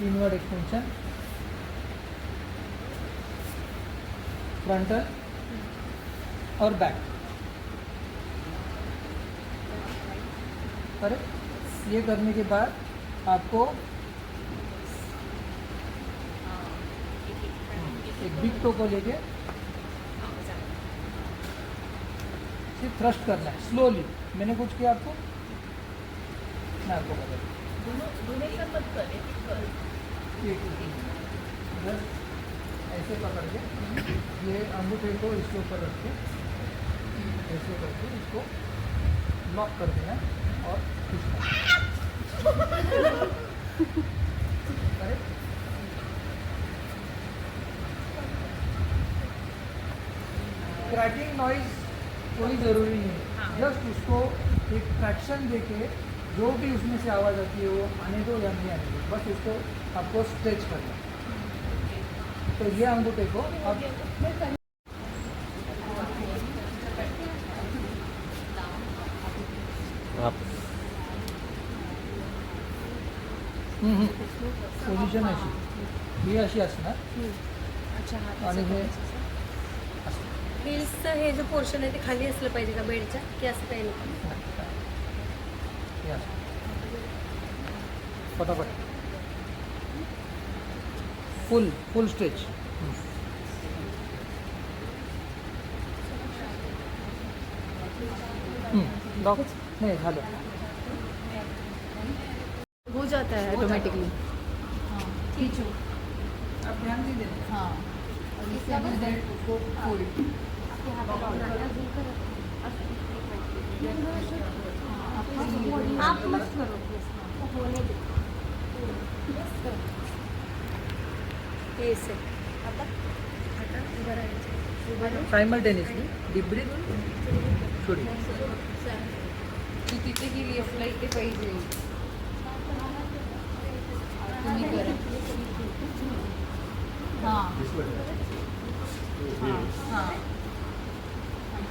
Inward extension, frontal और back. Correct. ये करने के बाद आपको एक बिग टो को लेके सिर्फ थ्रस्ट करना है स्लोली। मैंने कुछ किया आपको, मैं आपको बता बस ऐसे पकड़ के ये अंगूठे को इसके ऊपर रख के ऐसे करके इसको लॉक कर देना और करेक्ट। क्रैकिंग नॉइज कोई ज़रूरी नहीं है, जस्ट उसको एक ट्रैक्शन देके जो भी उसमें से आवाज़ आती है वो आने दो या नहीं आने दो, बस उसको आपको स्ट्रेच करना। तो ये अंगूठे को आप पोझिशन अशी, ही अशी असणार आणि हे हिल्सचं हे जो पोर्शन आहे ते खाली असलं पाहिजे का बेडच्या, की असं काही नाही? हे असं फटाफट फुल स्ट्रेच। लॉक नाही झालं, हो जाता है ऑटोमेटिकली। खींचो। आप ध्यान नहीं देना। हाँ, और इससे अभी उसको फोल्ड आप मत करो, होने दो। ऐसे आता उभं राहायचं, उभं राहा. सायमल्टेनियसली डीप ब्रीथ छोडी। तू तिथे गेली असला इथे पाहिजे तुम्ही करा। हां हां हां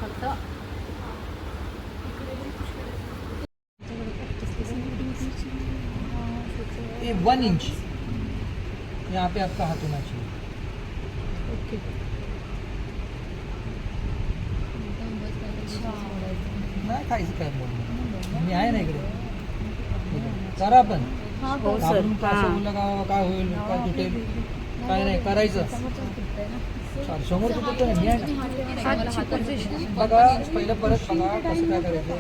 फक्त ये 1 इंच यहाँ पे आपका हाथ होना चाहिए। ओके नाही काहीच काय बोलणार, मी आहे ना इकडे। करा पण हां आपण कसं बोललं काय होईल, काय तुटेल, काय नाही करायचं। समोर तुटतं नाही, मी आहे ना। बघा पहिलं परत बघा कसं काय करायचं।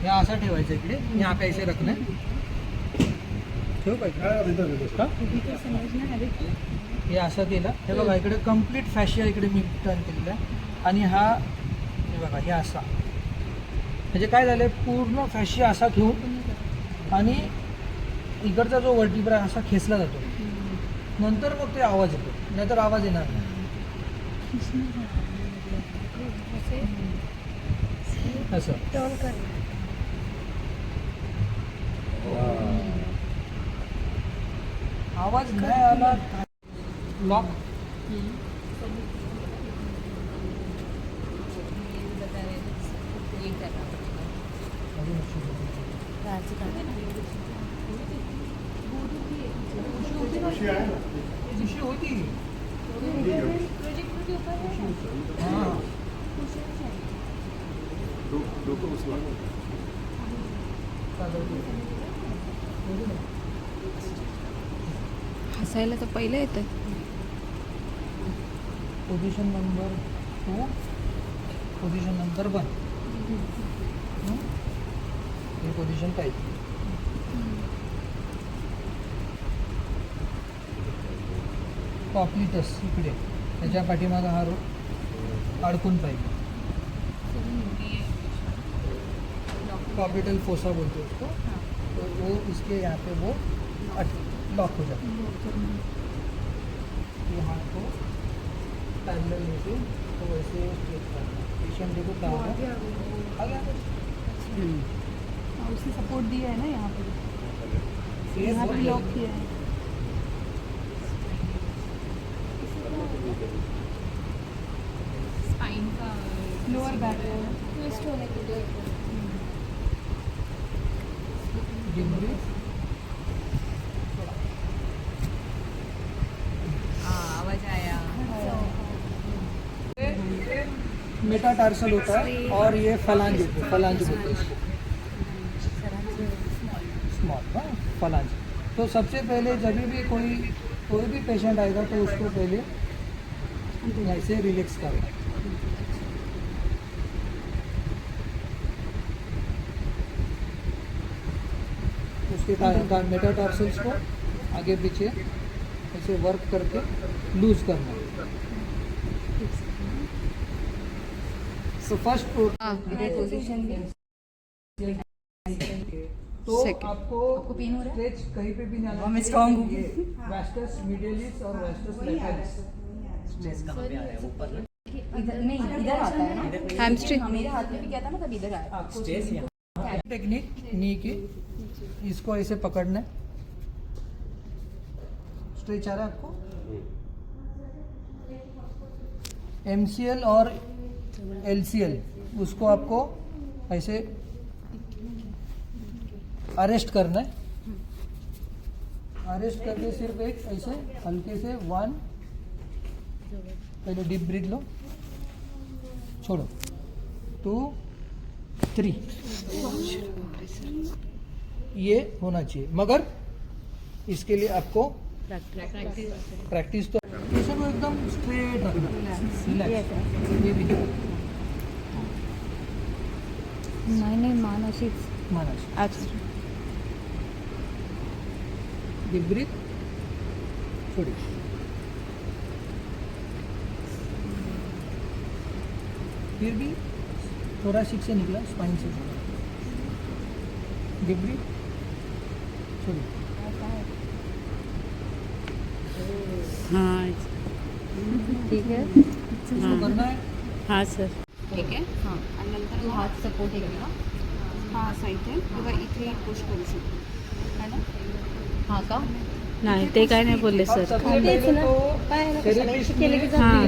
हे असं ठेवायचं इकडे, यहाँ पे ऐसे रखना है। ठेवू पाहिजे हे असं केलं, हे बघा इकडे कम्प्लीट फॅशिया इकडे मी टर्न केलेला आहे आणि हा हे बघा हे असा, म्हणजे काय झालं पूर्ण फॅशिया असा ठेवून आणि इकडचा जो वर्टिब्रा असा खेचला जातो, नंतर मग ते आवाज येतो, नाहीतर आवाज येणार नाही। असं टर्न कर. आवाज नाही आला लॉक उशी होती। हां हसायला तर पहिलं येतं। पोझिशन नंबर 2, पोझिशन नंबर 1, हे पोझिशन पाहिजे। कॉपलिटस इकडे त्याच्या पाठीमागं हा रोड अडकून पाहिजे। कॉपिटल फोसा बोलते उसको, तो वो इसके यहाँ पे वो लॉक हो जाता है। ये हाथ को पैरेलल लेके तो वैसे स्ट्रेट करना, पेशेंट देखो क्या होगा आ गया। और उसने सपोर्ट दिया है ना यहाँ पे, ये यहाँ पे लॉक किया है। स्पाइन का लोअर बैक ट्विस्ट होने के लिए डीप ब्रीथ मेटाटार्सल होता है और ये फलांज बोलते हैं इसको, स्मॉल, हाँ फलांज। तो सबसे पहले जब भी कोई भी पेशेंट आएगा तो उसको पहले ऐसे रिलैक्स करना। उसके मेटाटार्सल्स को आगे पीछे ऐसे वर्क करके लूज करना। तो फर्स्ट पोजीशन तो आपको पेन हो रहा है? स्ट्रेच कहीं पे भी नहीं आना, मैं strong हूँ। वेस्टस मीडियलिस और वेस्टस लैटरलिस। इधर नहीं, इधर आता है ना हैमस्ट्रिंग। मेरे हाथ में भी क्या था ना, तब इधर आया। टेक्निक नी की, इसको ऐसे पकड़ना है, स्ट्रेच आ रहा है आपको। MCL और LCL उसको आपको ऐसे अरेस्ट करना है। अरेस्ट करके सिर्फ एक ऐसे हल्के से 1, पहले डीप ब्रीथ लो, छोड़ो, 2, 3, ये होना चाहिए। मगर इसके लिए आपको प्रैक्टिस तो पेशेंट को एकदम स्ट्रेट रखना, रिलैक्स। ये भी नाही मानसिक मानस डीप ब्रीथ, छोड़ी, फिर भी थोरासिक से निकला, स्पाइन से डीप ब्रीथ, छोड़ी। हाँ ठीक है. इसको करना है। हाँ सर. ठीक आहे हां. आणि नंतर तू हात सपोर्ट केला हां असा इथे किंवा इथे पुश करू शकतो है ना. हां का नाही ते काय नाही बोलले अब सर. सबसे पहले तो थेरेपिस्ट ने हाँ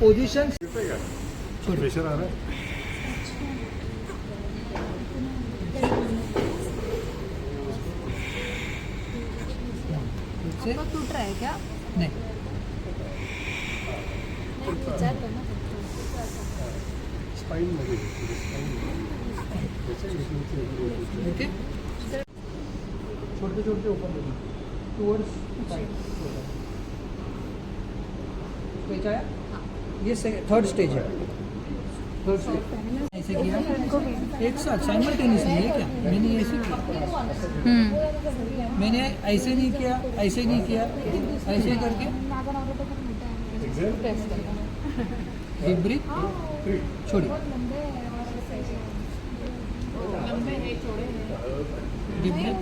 पोजीशन प्रेशर आ रहा है. से टूट रहा है क्या. नहीं, स्पाइन मध्ये ओके, छोटे छोटे ओपन करिए टूवर्ड्स साइड। स्टेज आया, ये थर्ड स्टेज है। थर्ड स्टेज ऐसे किया एक साथ साइमल्टेनियसली है क्या? मैंने ऐसे किया, मैंने ऐसे नहीं किया, ऐसे नहीं किया, ऐसे करके डीप ब्रीथ, छोड़ी, डीप ब्रीथ,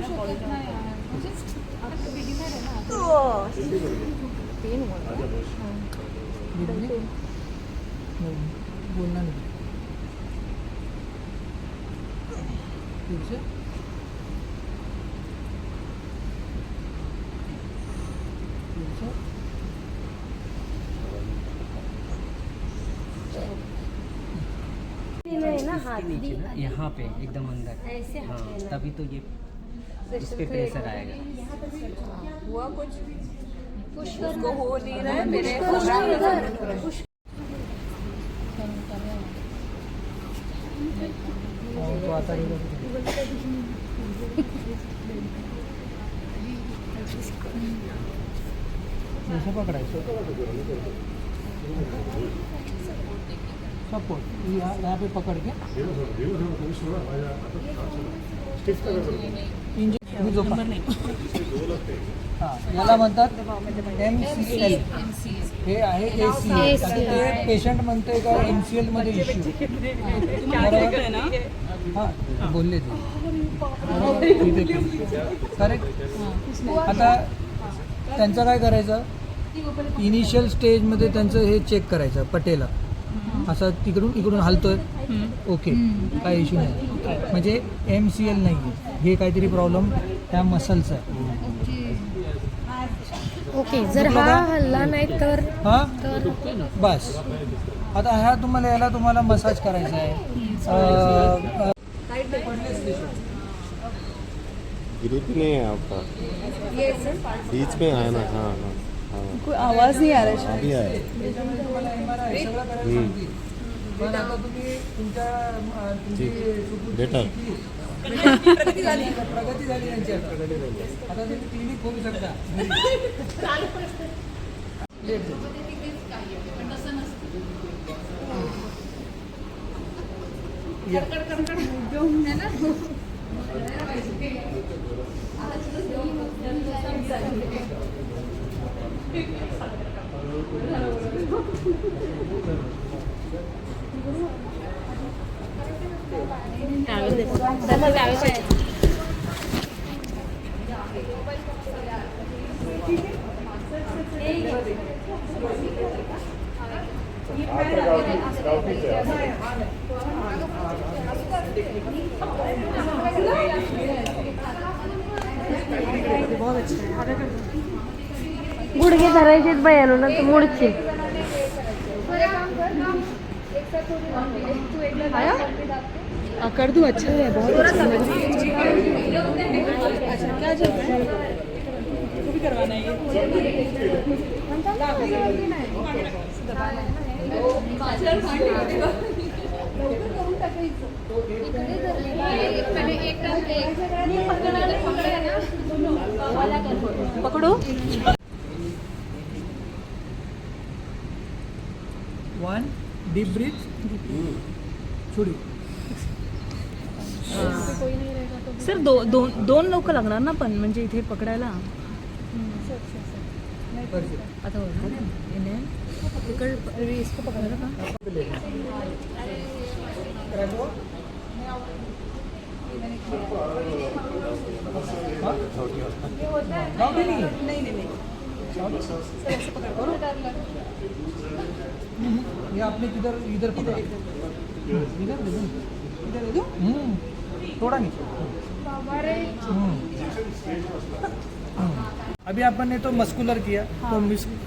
बोलना नहीं, फिर से ना हाथ भी यहाँ पे एकदम अंदर. ऐसे हाथ हाँ लेना. तभी तो ये इस पे प्रेशर आएगा. हुआ कुछ पुश उसको हो नहीं रहा है मेरे पुश तो आता ही ऐसे पकड़ायचं सपोर्ट, यहाँ पे पकड़ के इंजेक्शन झोपा. हां, याला म्हणतात MCL. हे आहे ACL. ते पेशंट म्हणते का MCL मध्ये इश्यू. हां बोलले ते करेक्ट. आता त्यांचं काय करायचं, इनिशियल स्टेजमध्ये त्यांचं हे चेक करायचं पटेला, असं इकडून हलतोय, ओके काय इश्यू नाही, म्हणजे MCL नाही आहे, हे काहीतरी प्रॉब्लेम त्या मसलचा आहे. ओके. जर हा हल्ला नाही तर हां बस. आता याला तुम्हाला मसाज करायचा आहे. ग्रिप नहीं है आपका, बीच में आया ना. हाँ हाँ हाँ कोई आवाज नहीं आ रहा है. अभी आया. पण आता तुम्ही तुमची Better. प्रगती झाली त्यांची आता तुम्ही क्लिनिक खोलू शकता लेट गुडघे धरायचे बयानो ना तर मुडचे कर दूं अच्छा है बहुत अच्छा है क्या चल रहा है वो भी करवाना है पकडू. 1 डीप ब्रीथ छोडी सर दोन लोक लागणार ना पण म्हणजे इथे पकडायला आता इसको पकडायला का ये आपने इधर पकड़ा इधर दे दो थोड़ा नीचे अभी अपन ने तो मस्कुलर किया तो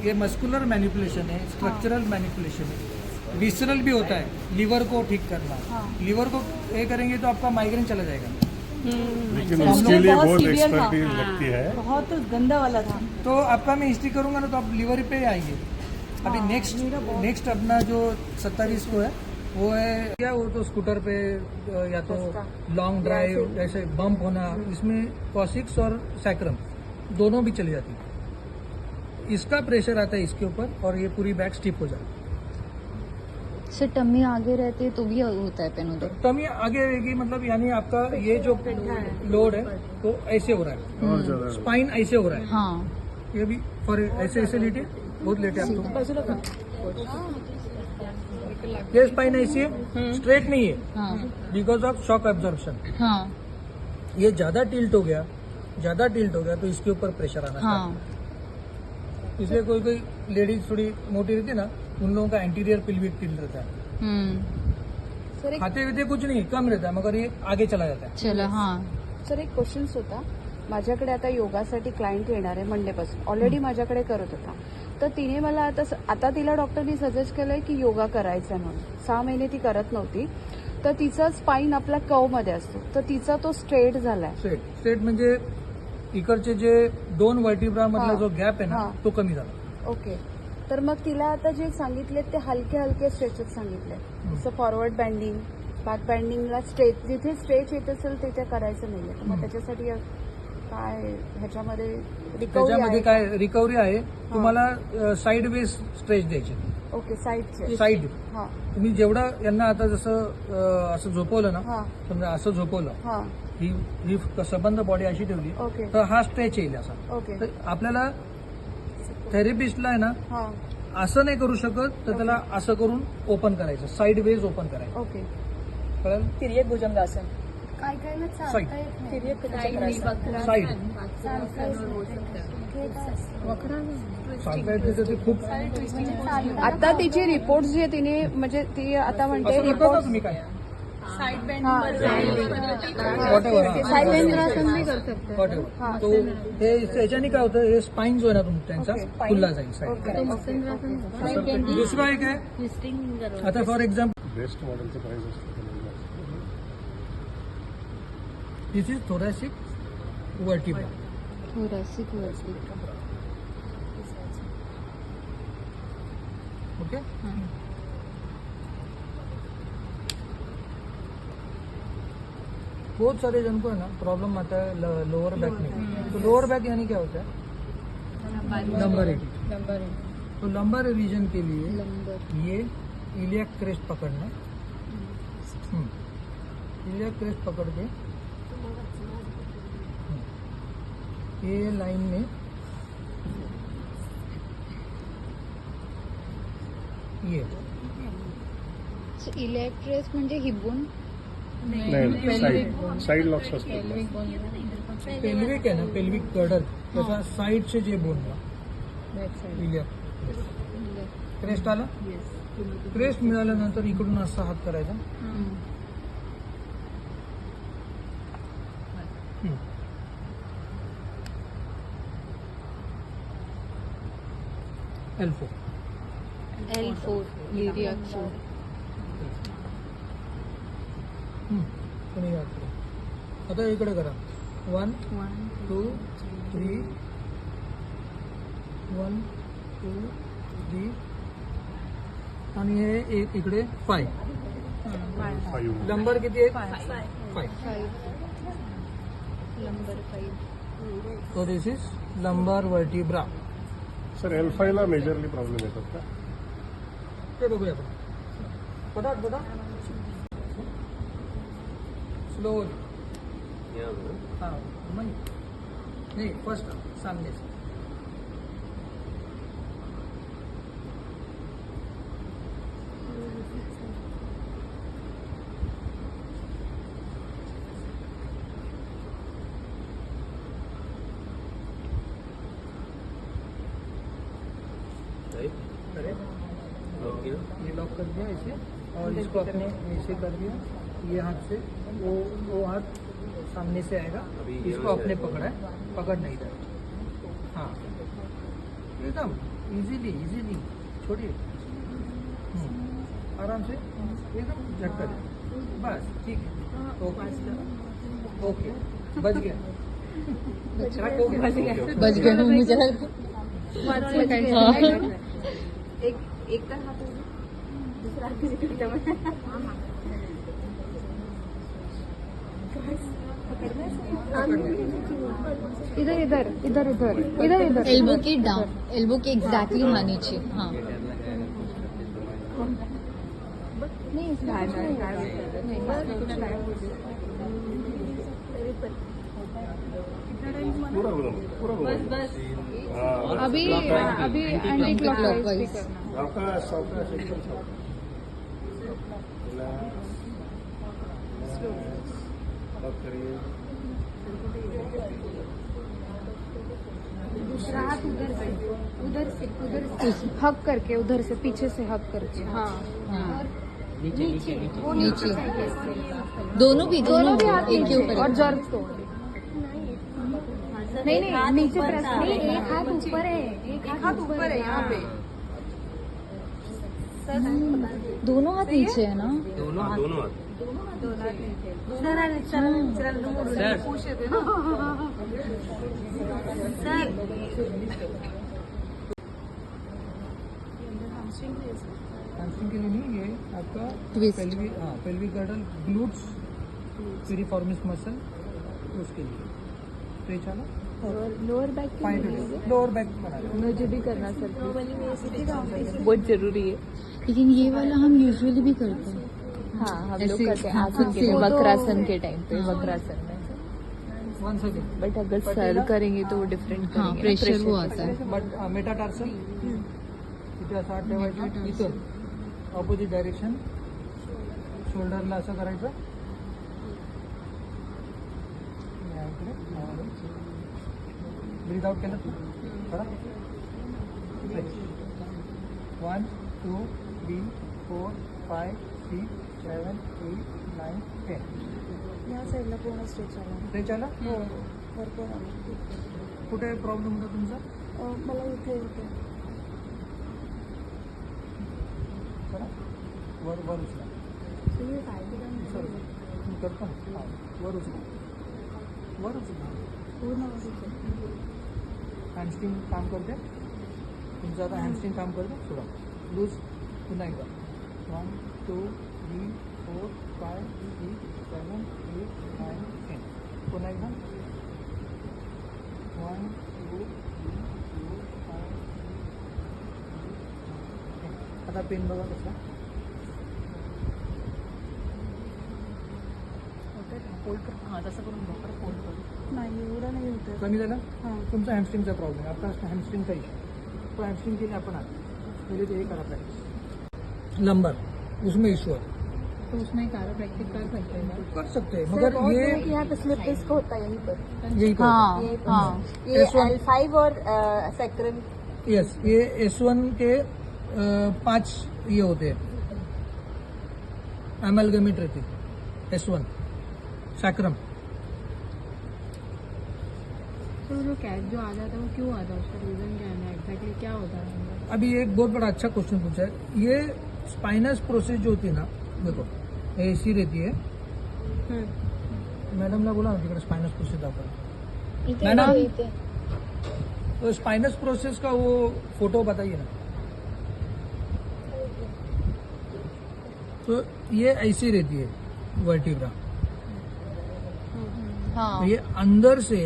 ये मस्कुलर मैनिपुलेशन है स्ट्रक्चरल मैनिपुलेशन है विसरल भी होता है लिवर को ठीक करना लिवर को ये करेंगे तो आपका माइग्रेन चला जाएगा लेकिन उसके लिए बहुत एक्सपर्टीज लगती है. बहुत गंदा वाला था. तो आपका मैं हिस्ट्री करूंगा ना तो आप लिवर पे आएंगे अभी नेक्स्ट अपना जो 27 को है वो है क्या वो तो स्कूटर पे या तो लॉन्ग ड्राइव ऐसे बम्प होना इसमें कॉसिक्स और सैक्रम दोनों भी चली जाती है इसका प्रेशर आता है इसके ऊपर और ये पूरी बैक स्टिप हो जाती है सर टम्मी आगे रहती है तो भी होता है पेन उधर. टमी आगे रहेगी मतलब यानी आपका ये जो लोड है वो ऐसे हो रहा है स्पाइन ऐसे हो रहा है हाँ ये भी फॉर ऐसे लेटे बहुत लेटे आप ये स्पाइन ऐसी है स्ट्रेट नहीं है हाँ बिकॉज ऑफ शॉक एब्जॉर्प्शन हाँ ये ज्यादा टिल्ट हो गया तो इसके ऊपर प्रेशर आना हाँ चाहिए इसलिए कोई लेडीज थोड़ी मोटी रहती है ना उन लोगों का एंटीरियर पिल्विक टिल्ट रहता है खाते हुए कुछ नहीं कम रहता है मगर ये आगे चला जाता है चला हाँ. सर एक क्वेश्चन होता माझ्याकडे आता योगासाठी क्लायंट येणार आहे मंडेपासून ऑलरेडी माझ्याकडे करत होता तर तिने मला आता तिला डॉक्टरनी सजेस्ट केलंय की योगा करायचा म्हणून 6 महिने ती करत नव्हती तर तिचा स्पाइन आपला कव मध्ये असतो तर तिचा तो स्ट्रेट झालाय स्ट्रेट म्हणजे इकडचे जे 2 वर्टिब्रा मधला जो गॅप आहे ना तो कमी झाला ओके तर मग तिला आता जे सांगितले ते हलके हलके स्ट्रेचेस सांगितले जसं फॉरवर्ड बँडिंग बॅक बँडिंगला स्ट्रेच जिथे स्ट्रेच येत असेल तिथे करायचं नाहीये मग त्याच्यासाठी काय ह्याच्यामध्ये त्याच्यामध्ये काय रिकव्हरी आहे तुम्हाला साईड वेज स्ट्रेच द्यायचे ओके साईडचे साईड हा तुम्ही जेवढं यांना आता जसं असं झोपवलं ना हा समजा असं झोपवलं हा ही सबंध बॉडी अशी ठेवली ओके तर हा स्ट्रेच येईल असा ओके तर आपल्याला थेरपिस्टला आहे ना हा असं नाही करू शकत तर त्याला असं करून ओपन करायचं साईड वेज ओपन करायचं ओके कळलं तिर्यक भुजंगासन. काय काय ना साईड साईड चालता येते तर ते खूप आता तिची रिपोर्ट जी आहे तिने म्हणजे ती आता म्हणते असं करता रिपोर्ट तुम्ही काय हा. तो हे याच्याने काय होतं हे स्पाइन जो आहे ना तुमचा त्यांचा खुल्ला जाईल साईड दुसरा एक आहे आता फॉर एक्झाम्पल बेस्ट मॉडेलचं प्राइस असतं दिस इज थोरॅसिक वर्टिब्रा थोरॅसिक वरती. ओके बहुत सारे जन को है ना प्रॉब्लम आता है लोअर बैक में। तो लोअर बैक यानी क्या होता है? लंबर तो लंबर रीजन के लिए ये इलियक क्रेस्ट पकड़ना, इलियक क्रेस्ट पकड़ के ये लाइन में ये इलेक्ट्रेस म्हणजे हिबून नाही साईड लॉक्स असतात. पेल्विक आहे ना, पेल्विक गर्डर त्याचा साईडचे जे बोन इलियक क्रेस्ट आला. क्रेस्ट मिळाल्यानंतर इकडून असा हात करायचा. L4 L4 लिरियक 4. कोणी याद करा. आता इकडे करा. 1 2 3 1 2 3 आणि हे एक इकडे 5. नंबर किती आहे? 5. Number 5. So this is lumbar vertebra. Sir L5 ला मेजरली प्रॉब्लेम येतात का? ते बघूया आपण. पटापट स्लोली. हां नाही फर्स्ट सामने से. ये लॉक कर दिया ऐसे और इसको अपने ऐसे कर दिया. ये हाथ से वो हाथ सामने से आएगा. इसको अपने पकड़ा है, पकड़ना इधर. हाँ एकदम इजीली छोड़िए. आराम से एकदम झटका दे. बस ठीक है. ओके बच गया. बच गया मुझे एक तर हात दुसरा इधर इधर इधर इधर इधर इधर एल्बो के डाउन, एल्बो के एग्जैक्टली वहाँ नीचे. हाँ पूरा पूरा अभी एंटी क्लॉकवाइज. सावकाश सावकाश एकदम सावकाश. लॉक करिए. दूसरा हाथ उधर से हक करके, उधर से पीछे से हक करके. हाँ नीचे नीचे नीचे नीचे दोनों भी हाथ एक के नीचे ऊपर और जर्क तो नहीं नीचे प्रेस नहीं. एक हाथ ऊपर है, एक हाथ ऊपर है यहाँ पे. दोनों हाथ नीचे है ना. दोनों हाथ दोनों हात. हैमस्ट्रिंग के लिए नहीं, ये आपका Twist. Pelvic girdle glutes piriformis muscle उसके लिए. तो ये चलो लोअर बैक लोअर बैक बना लो. मुझे भी करना सर. बहुत जरूरी है. लेकिन ये वाला हम यूजुअली भी करते हैं. हाँ हम लोग ऐसे- करते हैं हाँ, आसन के लिए, वो तो- वक्रासन के टाइम पे. हाँ. वक्रासन में वन सेकेंड. बट अगर सर करेंगे तो वो डिफरेंट हाँ करेंगे. प्रेशर वो आता है. बट मेटाटार्सल इथे असं हात ठेवायचा. इथून ऑपोजिट डायरेक्शन शोल्डरला असं करायचं. या इकडे ब्रीथ आउट केलं तू करा. 1 2 3 4 5 6 7 8 9 10. या साईडला पूर्ण स्ट्रेच आला. स्ट्रेच आला. भरपूर आला. कुठे प्रॉब्लेम होता तुमचा? मला इथे होते. करा. वर उचला. सर तुम्ही करता ना. हां वर उचला. पूर्ण हॅमस्ट्रिंग काम करते. तुमचं आता हॅमस्ट्रिंग काम करते. थोडा लूज. पुन्हा एकदा 1 2 3 4 5 6 7 8 9 10 पुन्हा एकदा 1 2 3 4 5 10. आता पेन बघा कसला फोल्ड कर हां तसं करून बघ फोल्ड करू नाही एवढं नाही होतं. कमी झाला हां. तुमचा हॅमस्ट्रिंगचा प्रॉब्लेम आहे आपका हॅमस्ट्रिंगचा इशू तो हॅमस्ट्रिंग के लिए अपन आते पहले तो ये करा प्रैक्टिस लंबर उसमें इशू है तो उसमें पैकेट कर सकते हैं कर सकते हैं सर, मगर बहुत ये लोगों के यहाँ पे स्लिप डिस्क होता है यहीं पर. यही तो हाँ ये हाँ ये S1 L5 और सैक्रम. यस ये S1 के 5 ये होते हैं एमलगमेट रहती S1 सैक्रम. तो जो कैच जो आ जाता है वो क्यों आता है उसका रीज़न क्या है एग्जैक्टली क्या होता है अभी एक बहुत बड़ा अच्छा क्वेश्चन पूछा है ये स्पाइनस प्रोसेस जो होती है ना देखो ऐसी रहती है मैडम ने बोला ना तिकडे स्पाइनस प्रोसेस दाखवा मैडम तो स्पाइनस प्रोसेस का वो फोटो बताइए ना. तो ये ऐसी रहती है वर्टिब्रा हाँ ये अंदर से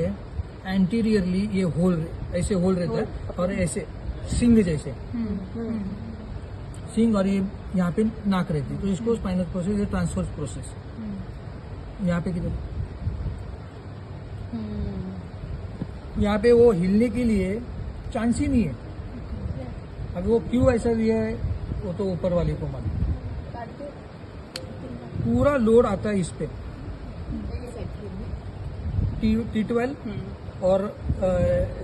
एंटीरियरली ये होल ऐसे होल रहता है और ऐसे सिंग जैसे सिंग और ये यहाँ पे नाक रहती है तो इसको स्पाइनल प्रोसेस ये ट्रांसफर प्रोसेस यहाँ पे किधर यहाँ पे वो हिलने के लिए चांस ही नहीं है. अब वो क्यों ऐसा दिया है वो तो ऊपर वाले को मालूम. पूरा लोड आता है इस पे T12 और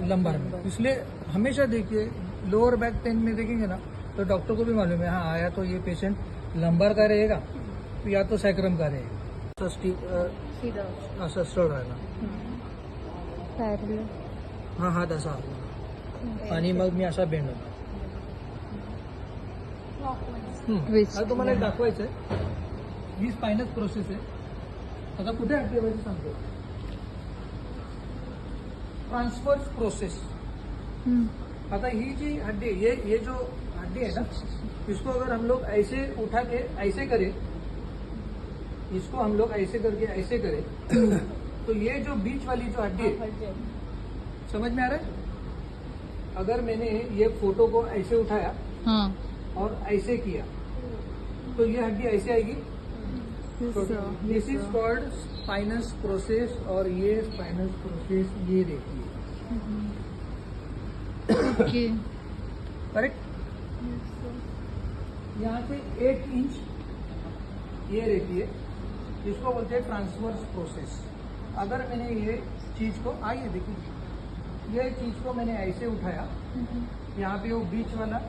लंबर में. इसलिए हमेशा देखिए लोअर बैक पेन में देखेंगे ना तो डॉक्टर को भी मालूम है हाँ आया तो ये पेशेंट लंबर का रहेगा तो या तो सैक्रम का रहेगा. असं सरळ राहिला हा हात असा आणि मग मी असा बेंड होतो. आता तुम्हाला एक दाखवायचं आहे ही स्पाइनस प्रोसेस आहे. आता कुठे ऍक्टिव्हायचं सांगतो ट्रांसफर प्रोसेस. आता ही जी हड्डी ये जो हड्डी है ना इसको अगर हम लोग ऐसे उठा के ऐसे करें इसको हम लोग ऐसे करके ऐसे करें तो ये जो बीच वाली जो हड्डी है समझ में आ रहा है. अगर मैंने ये फोटो को ऐसे उठाया हाँ और ऐसे किया तो ये हड्डी ऐसे आएगी. दिस इज कॉल्ड स्पाइनस प्रोसेस और ये स्पाइनस प्रोसेस ये रहती है ओके करेक्ट. यहाँ से 1 इंच ये रहती है इसको बोलते हैं ट्रांसवर्स प्रोसेस. अगर मैंने ये चीज को आइए देखिए ये चीज को मैंने ऐसे उठाया यहाँ पे वो बीच वाला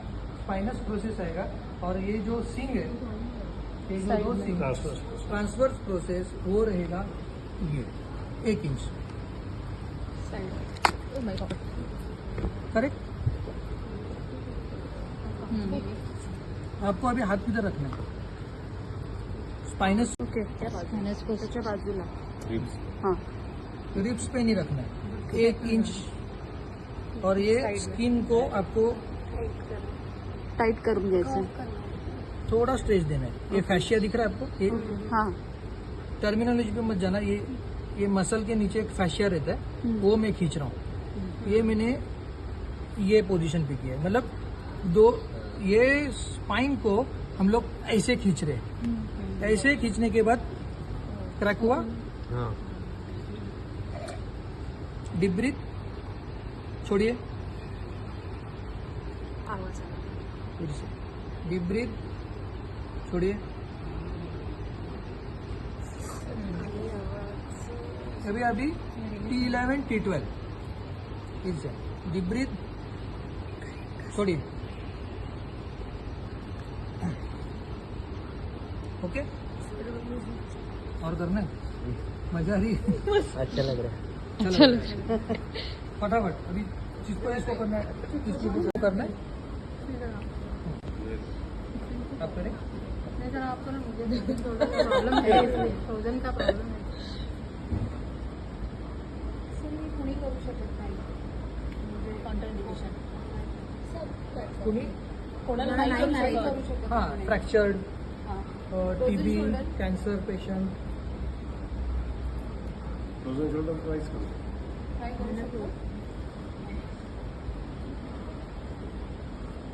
स्पाइनस प्रोसेस आएगा और ये जो सिंग है ये जो दो सिंग ट्रांसवर्स प्रोसेस वो रहेगा ये 1 इंच करेक्ट. आपको अभी हाथ किधर रखना है स्पाइनस त्याच्या बाजूला. हाँ रिब्स पे नहीं रखना है 1 इंच और ये स्किन को आपको टाइट करून घ्यायचं. थोड़ा स्ट्रेच देना है. ये फैशिया दिख रहा है आपको ये हाँ टर्मिनोलॉजी पे मत जाना. ये मसल के नीचे एक फैशिया रहता है वो मैं खींच रहा हूँ. ये मैंने ये पोजीशन पे किया है मतलब दो ये स्पाइन को हम लोग ऐसे खींच रहे हैं. ऐसे खींचने के बाद क्रैक हुआ हाँ डीप ब्रीथ छोड़िए डीप ब्रीथ छोड़िए. अभी T11 T12 ठीक है. डीप ब्रीथ छोड़िए. ओके और करना है मजा आ रही है. अच्छा लग रहा है. चलो फटाफट अभी इसको करना है इसको करना है आप करें. नहीं सर आपको ना मुझे थोड़ा प्रॉब्लम है इसलिए फ्रोजन का प्रॉब्लम है. सर मी कुणी करू शकत नाही म्हणजे कॉन्ट्राइंडिकेशन तुम्ही कोणाला नाही करू शकत. हां fractured TB, cancer patient. Frozen shoulder tries करो.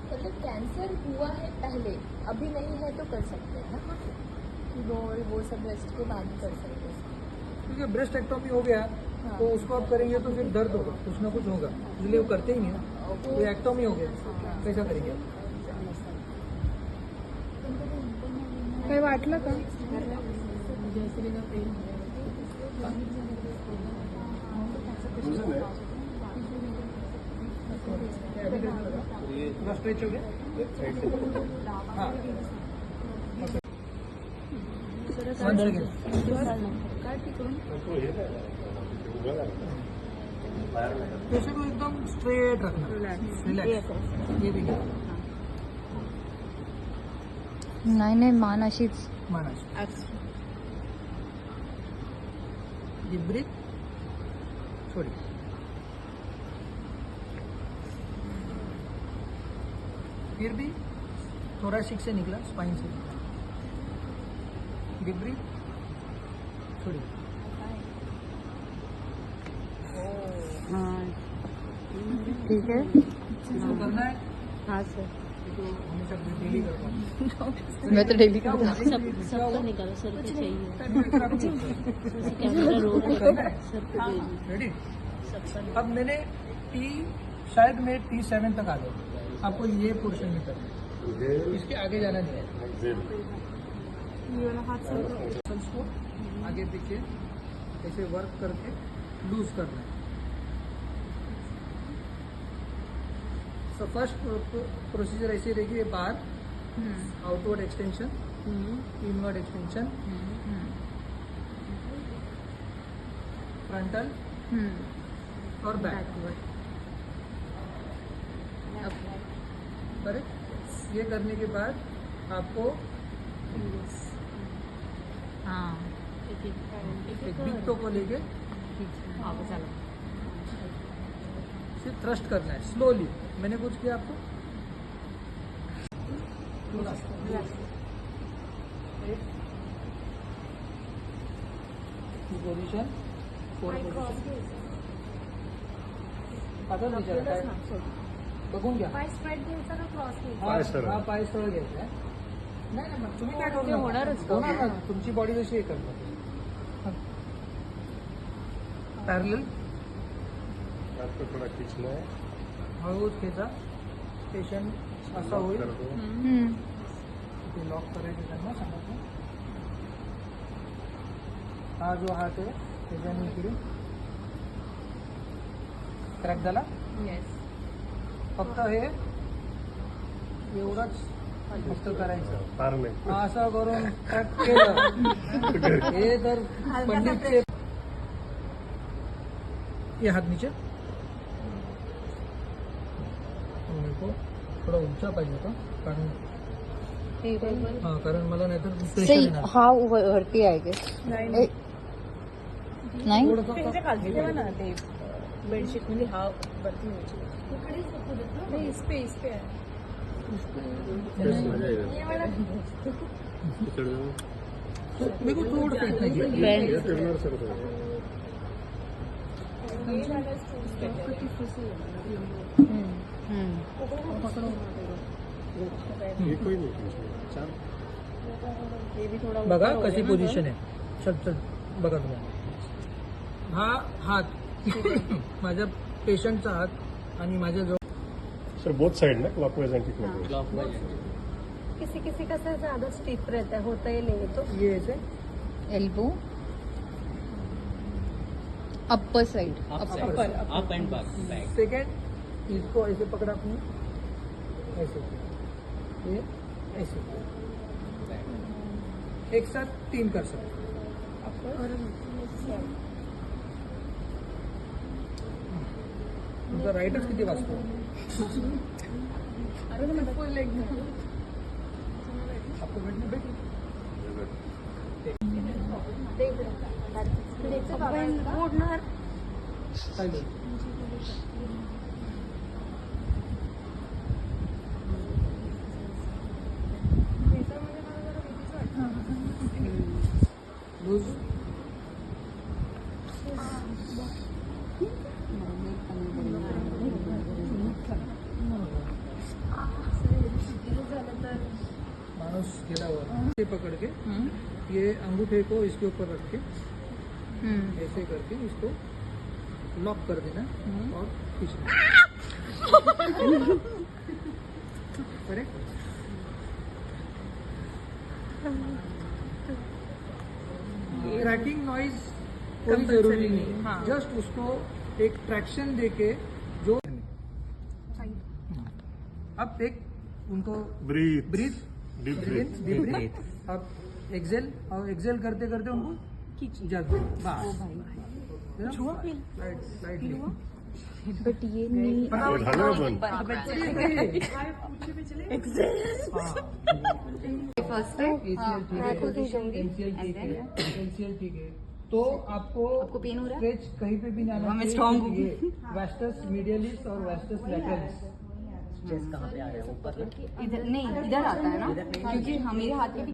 मतलब कैंसर हुआ है पहले, अभी नहीं है तो कर सकते हैं ना, कीबोर्ड वो सब रेस्ट के बाद कर सकते हैं. क्योंकि ब्रेस्ट एक्टोमी हो गया तो उसको आप करेंगे तो फिर दर्द होगा, कुछ ना कुछ होगा, इसलिए वो करते ही नहीं ना. तो एक्टोमी हो गया, कैसा करेंगे? काही वाटलं का? फ्रोजन है. थोड़ा स्ट्रेच हो गया. हाँ. Once again. पेशेंट को एकदम स्ट्रेट रखना, रिलॅक्स. ये भी घ्या. नाही मान अशीच. मानाची. Deep breath. छोड़ी. फिर भी थोरासिक से निकला, स्पाइन से निकला. Deep breath. छोड़ी. हाँ ठीक है. इसको करना है. हाँ सर. हमेशा डेली करता हूँ. मैं तो डेली क्या हुआ? सबका निकालो सर के चाहिए. रेडी. अब मैंने शायद मैं T7 तक आ गया. आपको ये पोर्शन में करना है, इसके आगे जाना नहीं है. को आगे पीछे ऐसे वर्क करके लूज करना है. सो फर्स्ट प्रोसीजर ऐसे रहेगी, बाहर outward extension, inward extension, frontal और बैकवर्ड. करेक्ट. ये करने के बाद आपको एक बिग टो को लेके फिर थ्रस्ट करना है स्लोली. मैंने कुछ किया आपको. Position 4 position. आता विचार काय बघून घ्या. पाय सरळ. हा पाय सरळ घ्यायचा आहे. नाही मग तुम्ही काय करू नका. होणार ना. तुमची बॉडी जशी हे करणार. पॅरलल. आपको थोड़ा खींचना है. हळूच खेचा. पेशंट असा होईल. कर दो. ते लॉक करायचं त्यांना सांगितलं. हा जो हात आहे त्याच्याने इकडे क्रॅक झाला. फक्त हे एवढंच फक्त करायचं. फार नाही. असं करून क्रॅक केलं हे तर पंडितचे. ये हात नीचे. मेरे को थोडा ऊंचा पाहिजे होता कारण मला नाहीतर प्रेशर येणार. हा वरती आहे की नाही. बेडशीट मध्ये हा वरती नाही, इस पे आहे. कैसे हो जाएगा? इकडे जाऊ. मेरे को थोड़ा पेट नहीं किया. हे फिरणार सर. एक कोई नहीं खींचना. चार. बघा कशी पोझिशन आहे. चल चल बघा तुम्ही. हा हात माझ्या पेशंटचा हात आणि माझ्या जवळ. सर बोथ साइड ना क्लॉकवाइज एंटी क्लॉकवाइज. किसी किसी का सर ज्यादा स्टिफ रहता है, होता ही नहीं है तो ये ऐसे elbow upper side. Up end back. Second इसको ऐसे पकड़ा अपने. ऐसे ये ऐसे एक साथ 3 कर सकते. तुमचा राईटच किती वाजतो. आपको बैठने बैठिए. चालेल. घेरा हुआ से पकड़ के ये अंगूठे को इसके ऊपर रख के ऐसे करके इसको लॉक कर देना और खींचना। करेक्ट। क्रैकिंग नॉइज कोई जरूरी नहीं, जस्ट उसको एक ट्रैक्शन देके जो अब एक उनको breath breath deep breath deep breath. अब एक्सेल और एक्सेल करते करते उनको जब बस लाइटली बट ये नहीं झालं बंद फर्स्ट है एलसीएल ठीक है। तो आपको पेन हो रहा है? स्ट्रेच कहीं पे भी नहीं आना मैं चाहिए। strong हूँ। ये वेस्टस मीडियलिस और वेस्टस लैटरलिस चेस्ट कहाँ पे आ रहा है ऊपर ना? इधर नहीं, इधर आता है ना, क्योंकि मेरे हाथ में भी